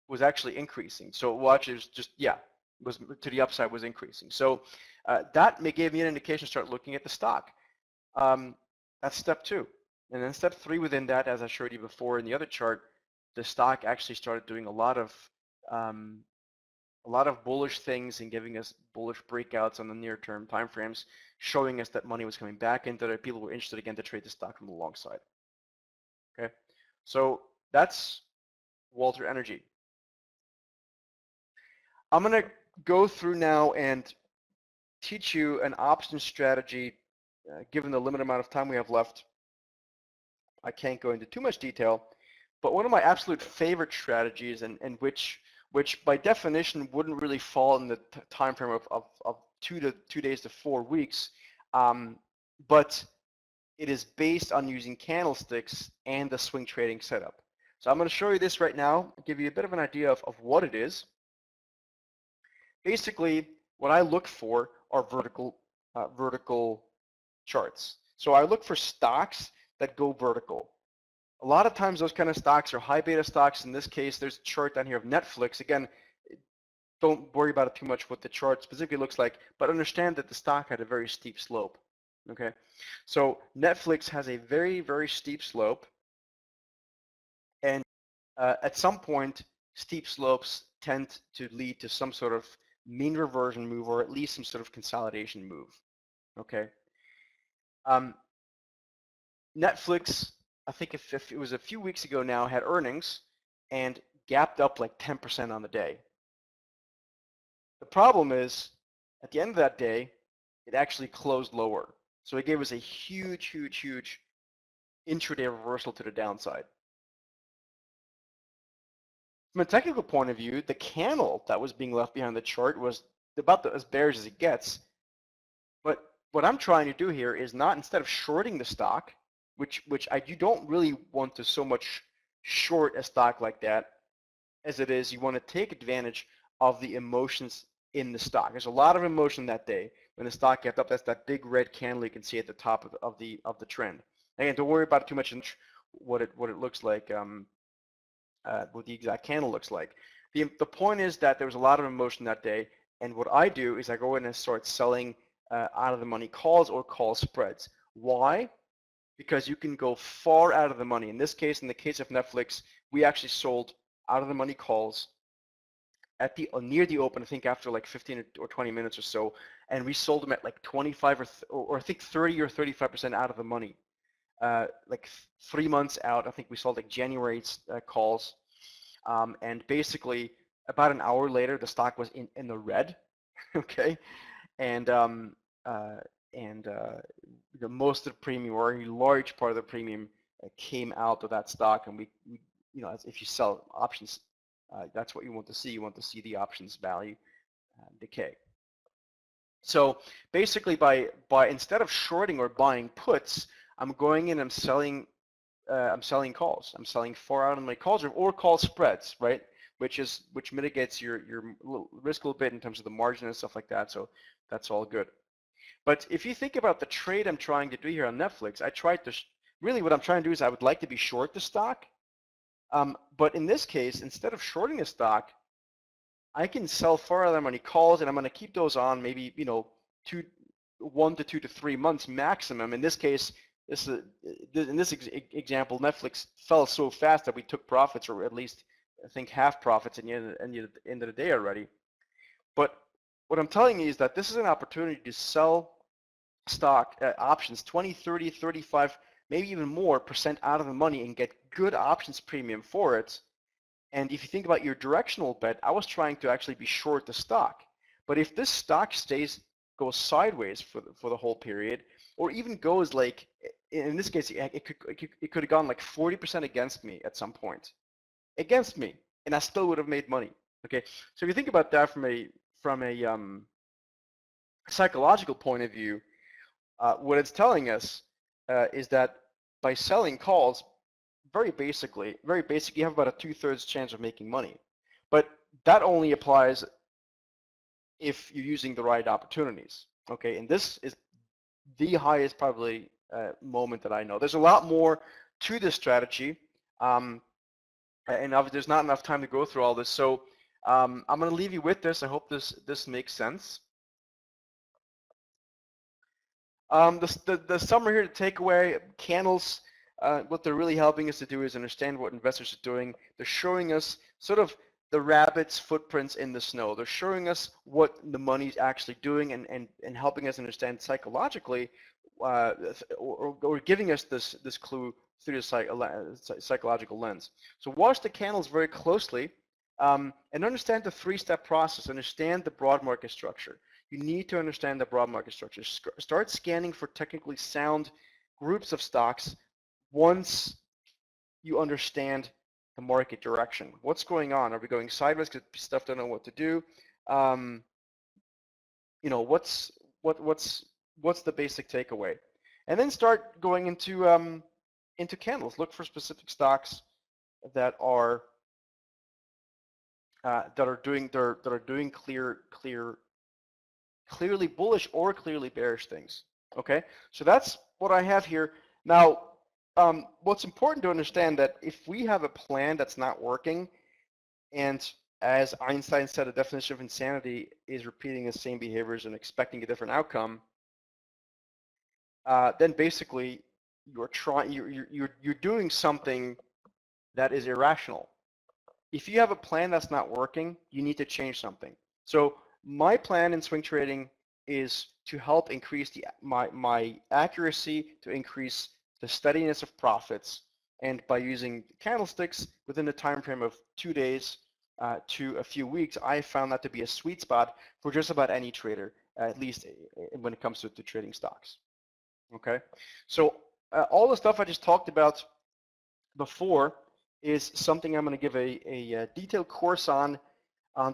was actually increasing. So watch is just, was to the upside, was increasing. So that gave me an indication to start looking at the stock. That's step two. And then step three within that, as I showed you before in the other chart, the stock actually started doing a lot of bullish things and giving us bullish breakouts on the near-term timeframes, showing us that money was coming back into it. People were interested again to trade the stock from the long side. Okay, so that's Walter Energy. I'm going to go through now and teach you an option strategy. Given the limited amount of time we have left, I can't go into too much detail, but one of my absolute favorite strategies, and which by definition wouldn't really fall in the time frame of 2 days to 4 weeks, but it is based on using candlesticks and the swing trading setup. So I'm going to show you this right now, give you a bit of an idea of what it is. Basically, what I look for are vertical charts. So I look for stocks that go vertical. A lot of times those kind of stocks are high beta stocks. In this case, there's a chart down here of Netflix. Again, don't worry about it too much what the chart specifically looks like, but understand that the stock had a very steep slope. Okay, so Netflix has a very, very steep slope, and at some point, steep slopes tend to lead to some sort of mean reversion move, or at least some sort of consolidation move. Okay. Netflix, I think if it was a few weeks ago now, had earnings and gapped up like 10% on the day. The problem is, at the end of that day, it actually closed lower. So it gave us a huge, huge, huge intraday reversal to the downside. From a technical point of view, the candle that was being left behind the chart was about as bearish as it gets. But what I'm trying to do here is not, instead of shorting the stock, which you don't really want to so much short a stock like that, as it is you want to take advantage of the emotions in the stock. There's a lot of emotion that day when the stock gets up. That's that big red candle you can see at the top of the trend. Again, don't worry about it too much. What it looks like, what the exact candle looks like. The point is that there was a lot of emotion that day, and what I do is I go in and start selling out of the money calls or call spreads. Why? Because you can go far out of the money. In this case, in the case of Netflix, we actually sold out of the money calls at the near the open, I think after like 15 or 20 minutes or so, and we sold them at like 25 or I think 30 or 35% out of the money. Like 3 months out, I think we sold like January's calls, and basically about an hour later, the stock was in the red, okay, and most of the premium, or a large part of the premium, came out of that stock, and we if you sell options, that's what you want to see. You want to see the options value decay. So basically, by instead of shorting or buying puts, I'm going in. I'm selling calls. I'm selling 4 out of my calls or call spreads, right? Which mitigates your risk a little bit in terms of the margin and stuff like that. So that's all good. But if you think about the trade I'm trying to do here on Netflix, I tried to really what I'm trying to do is I would like to be short the stock. But in this case, instead of shorting a stock, I can sell 4 out of money calls, and I'm going to keep those on maybe 1 to 2 to 3 months maximum. In this case, in this example, Netflix fell so fast that we took profits, or at least I think half profits at the end of the day already. But what I'm telling you is that this is an opportunity to sell stock options 20, 30, 35, maybe even more % out of the money and get good options premium for it. And if you think about your directional bet, I was trying to actually be short the stock. But if this stock goes sideways for the whole period, or even goes like, in this case, it could have gone like 40% against me at some point, and I still would have made money. Okay, so if you think about that from a psychological point of view, what it's telling us is that by selling calls, very basic, you have about a 2/3 chance of making money. But that only applies if you're using the right opportunities. Okay, and this is the highest probability moment that I know. There's a lot more to this strategy, and obviously there's not enough time to go through all this. So I'm going to leave you with this. I hope this makes sense. The summary here, to take away, candles, what they're really helping us to do is understand what investors are doing. They're showing us sort of the rabbit's footprints in the snow. They're showing us what the money's actually doing, and helping us understand psychologically, or giving us this clue through the psychological lens. So watch the candles very closely, and understand the 3-step process. Understand the broad market structure. You need to understand the broad market structure. Start scanning for technically sound groups of stocks once you understand the market direction. What's going on? Are we going sideways because stuff don't know what to do? What's the basic takeaway? And then start going into candles. Look for specific stocks that are doing clearly bullish or clearly bearish things. Okay, so that's what I have here. Now, what's important to understand that if we have a plan that's not working, and as Einstein said, a definition of insanity is repeating the same behaviors and expecting a different outcome. Then basically you're doing something that is irrational. If you have a plan that's not working, you need to change something. So my plan in swing trading is to help increase my accuracy, to increase the steadiness of profits, and by using candlesticks within the time frame of 2 days to a few weeks, I found that to be a sweet spot for just about any trader, at least when it comes to trading stocks. Okay, so all the stuff I just talked about before is something I'm going to give a detailed course on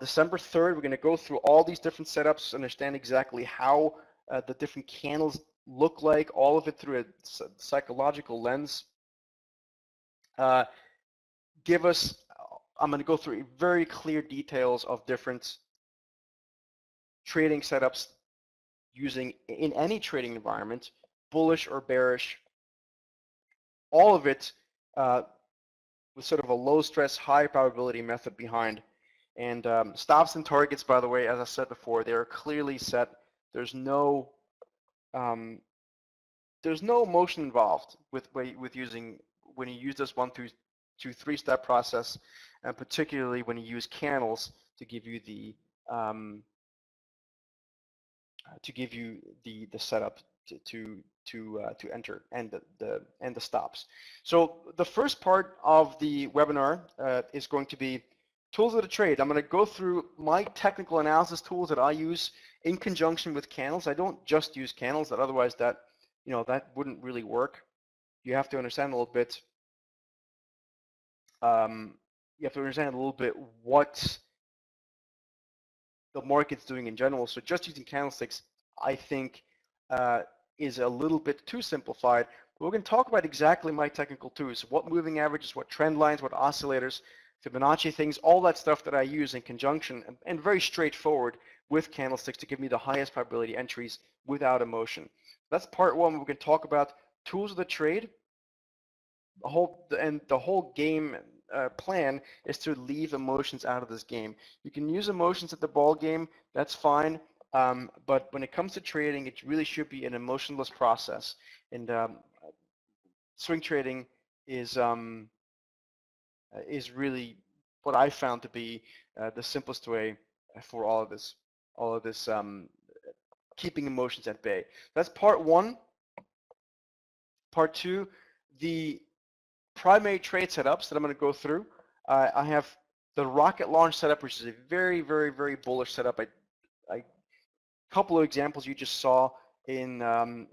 December 3rd. We're going to go through all these different setups, understand exactly how the different candles look like, all of it through a psychological lens. I'm going to go through very clear details of different trading setups using in any trading environment, bullish or bearish, all of it with sort of a low stress, high probability method behind. And stops and targets, by the way, as I said before, they are clearly set. There's no motion involved with using when you use this 1, 2, 3-step process, and particularly when you use candles to give you the setup to enter and the stops. So the first part of the webinar is going to be tools of the trade. I'm going to go through my technical analysis tools that I use in conjunction with candles. I don't just use candles, that otherwise that wouldn't really work. You have to understand a little bit. What the market's doing in general. So just using candlesticks, I think, is a little bit too simplified. We're going to talk about exactly my technical tools, what moving averages, what trend lines, what oscillators, Fibonacci things, all that stuff that I use in conjunction and very straightforward with candlesticks to give me the highest probability entries without emotion. That's part one. We're going to talk about tools of the trade. The whole game plan is to leave emotions out of this game. You can use emotions at the ball game, that's fine, but when it comes to trading, it really should be an emotionless process. And swing trading is really what I found to be the simplest way for all of this keeping emotions at bay. That's part one. Part two, the primary trade setups that I'm going to go through. I have the rocket launch setup, which is a very, very, very bullish setup. A couple of examples you just saw in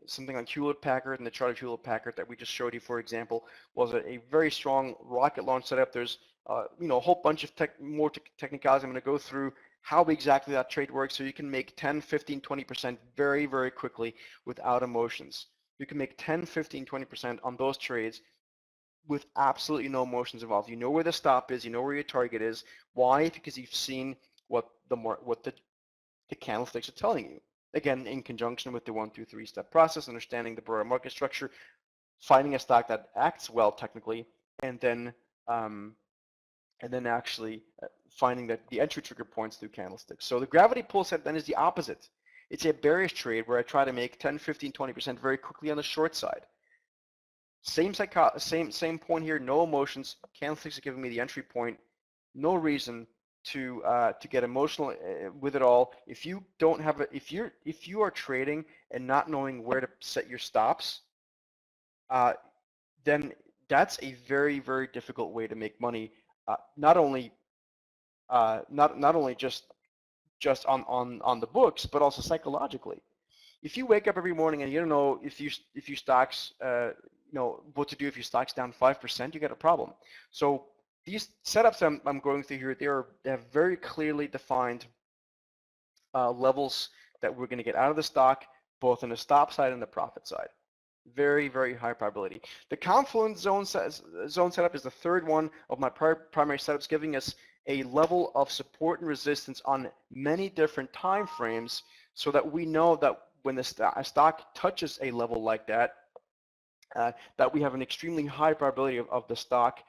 something like Hewlett-Packard and the chart of Hewlett-Packard that we just showed you, for example, was a very strong rocket launch setup. There's a whole bunch of more technicalities I'm going to go through how exactly that trade works, so you can make 10, 15, 20% very, very quickly without emotions. You can make 10, 15, 20% on those trades with absolutely no emotions involved. You know where the stop is, you know where your target is. Why? Because you've seen what the candlesticks are telling you. Again, in conjunction with the 1, 2, 3-step process, understanding the broader market structure, finding a stock that acts well technically, and then actually finding that the entry trigger points through candlesticks. So the gravity pull set then is the opposite. It's a bearish trade where I try to make 10, 15, 20% very quickly on the short side. Same point here, no emotions. Candlesticks are giving me the entry point. No reason to get emotional with it all. If you don't have if you are trading and not knowing where to set your stops, then that's a very, very difficult way to make money. Not only just on the books, but also psychologically. If you wake up every morning and you don't know if you stocks what to do if your stock's down 5%, you got a problem. So these setups I'm going through here, they have very clearly defined levels that we're going to get out of the stock, both on the stop side and the profit side. Very, very high probability. The confluence zone setup is the third one of my primary setups, giving us a level of support and resistance on many different time frames so that we know that when the stock touches a level like that, that we have an extremely high probability of the stock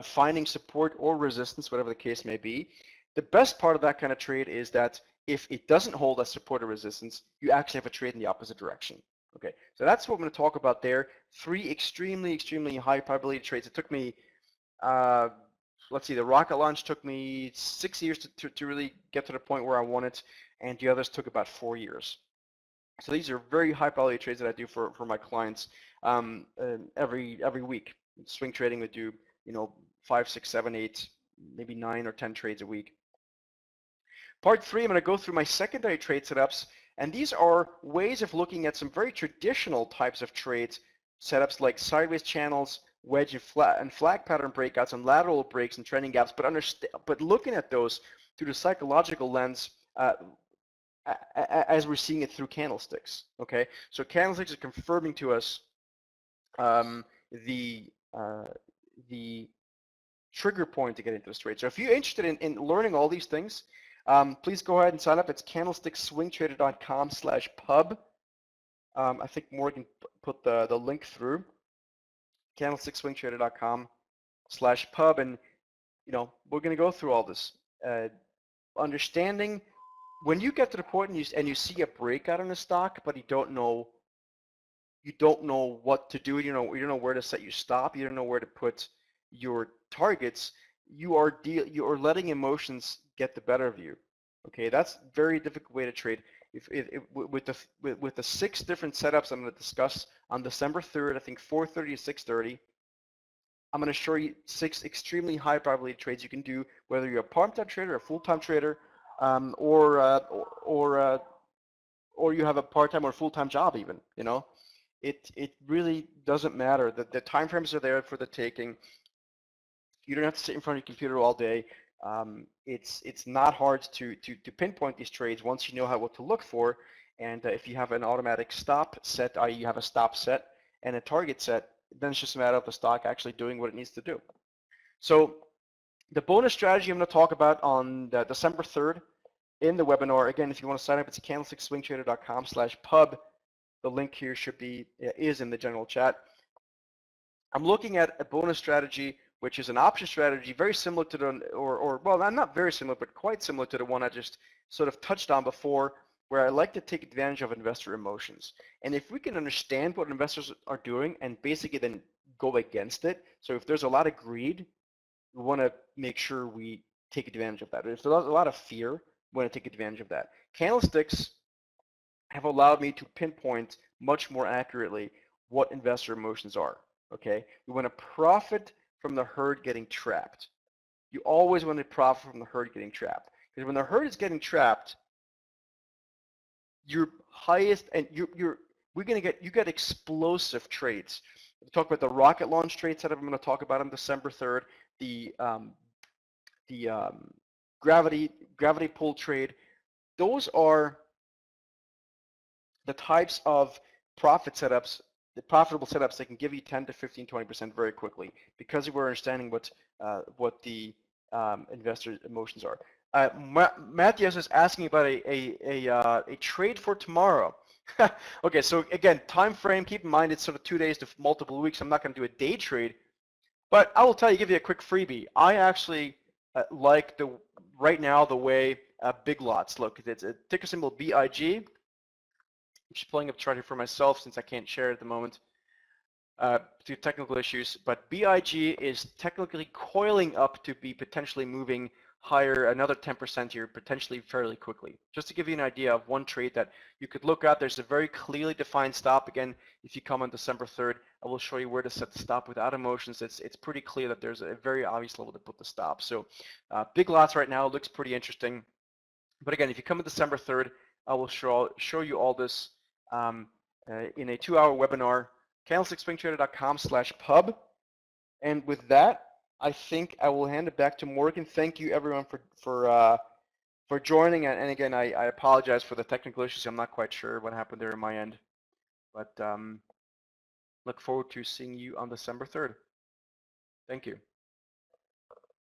finding support or resistance, whatever the case may be. The best part of that kind of trade is that if it doesn't hold as support or resistance, you actually have a trade in the opposite direction. Okay, so that's what I'm going to talk about there. 3 extremely, extremely high probability trades. It took me, let's see, the rocket launch took me 6 years to really get to the point where I want it, and the others took about 4 years. So these are very high probability trades that I do for my clients every week. Swing trading would do, 5, 6, 7, 8, maybe 9 or 10 trades a week. Part 3, I'm going to go through my secondary trade setups, and these are ways of looking at some very traditional types of trades, setups like sideways channels, wedge and flag pattern breakouts, and lateral breaks and trending gaps, but looking at those through the psychological lens as we're seeing it through candlesticks. Okay, so candlesticks are confirming to us the trigger point to get into this trade. So if you're interested in learning all these things, please go ahead and sign up. It's candlestickswingtrader.com/pub. I think Morgan put the link through, candlestickswingtrader.com/pub, and we're going to go through all this. Understanding when you get to the point and you see a breakout in a stock, but you don't know what to do. You don't know where to set your stop. You don't know where to put your targets. You are letting emotions get the better of you. Okay, that's a very difficult way to trade. With the 6 different setups I'm going to discuss on December 3rd, I think 4:30 to 6:30. I'm going to show you 6 extremely high probability trades you can do, whether you're a part-time trader, a full-time trader, or you have a part-time or full-time job even. It really doesn't matter. The time frames are there for the taking. You don't have to sit in front of your computer all day. It's not hard to pinpoint these trades once you know what to look for. And if you have an automatic stop set, i.e. you have a stop set and a target set, then it's just a matter of the stock actually doing what it needs to do. So the bonus strategy I'm going to talk about on December 3rd in the webinar. Again, if you want to sign up, it's candlestickswingtrader.com/pub. The link here is in the general chat. I'm looking at a bonus strategy, which is an option strategy, very similar to well, not very similar, but quite similar to the one I just sort of touched on before, where I like to take advantage of investor emotions. And if we can understand what investors are doing and basically then go against it, so if there's a lot of greed, we want to make sure we take advantage of that. If there's a lot of fear, we want to take advantage of that. Candlesticks have allowed me to pinpoint much more accurately what investor emotions are. Okay, we want to profit from the herd getting trapped. You always want to profit from the herd getting trapped, because when the herd is getting trapped, your highest and you get explosive trades. We talk about the rocket launch trade setup. I'm going to talk about on December 3rd. The gravity pull trade. Those are the types of profitable setups that can give you 10 to 15, 20% very quickly, because we're understanding what the investor emotions are. Matthias is asking about a trade for tomorrow. Okay, so again, time frame, keep in mind it's sort of 2 days to multiple weeks. I'm not going to do a day trade, but I will give you a quick freebie. I actually like right now the way big lots look. It's a ticker symbol BIG. I'm just pulling up the chart here for myself since I can't share it at the moment due to technical issues. But BIG is technically coiling up to be potentially moving higher another 10% here, potentially fairly quickly. Just to give you an idea of one trade that you could look at, there's a very clearly defined stop. Again, if you come on December 3rd, I will show you where to set the stop without emotions. It's pretty clear that there's a very obvious level to put the stop. So big lots right now looks pretty interesting. But again, if you come on December 3rd, I will show you all this in a 2-hour webinar, candlestickswingtrader.com/pub. And with that, I think I will hand it back to Morgan. Thank you everyone for joining. And again, I apologize for the technical issues. I'm not quite sure what happened there on my end, but look forward to seeing you on December 3rd. Thank you.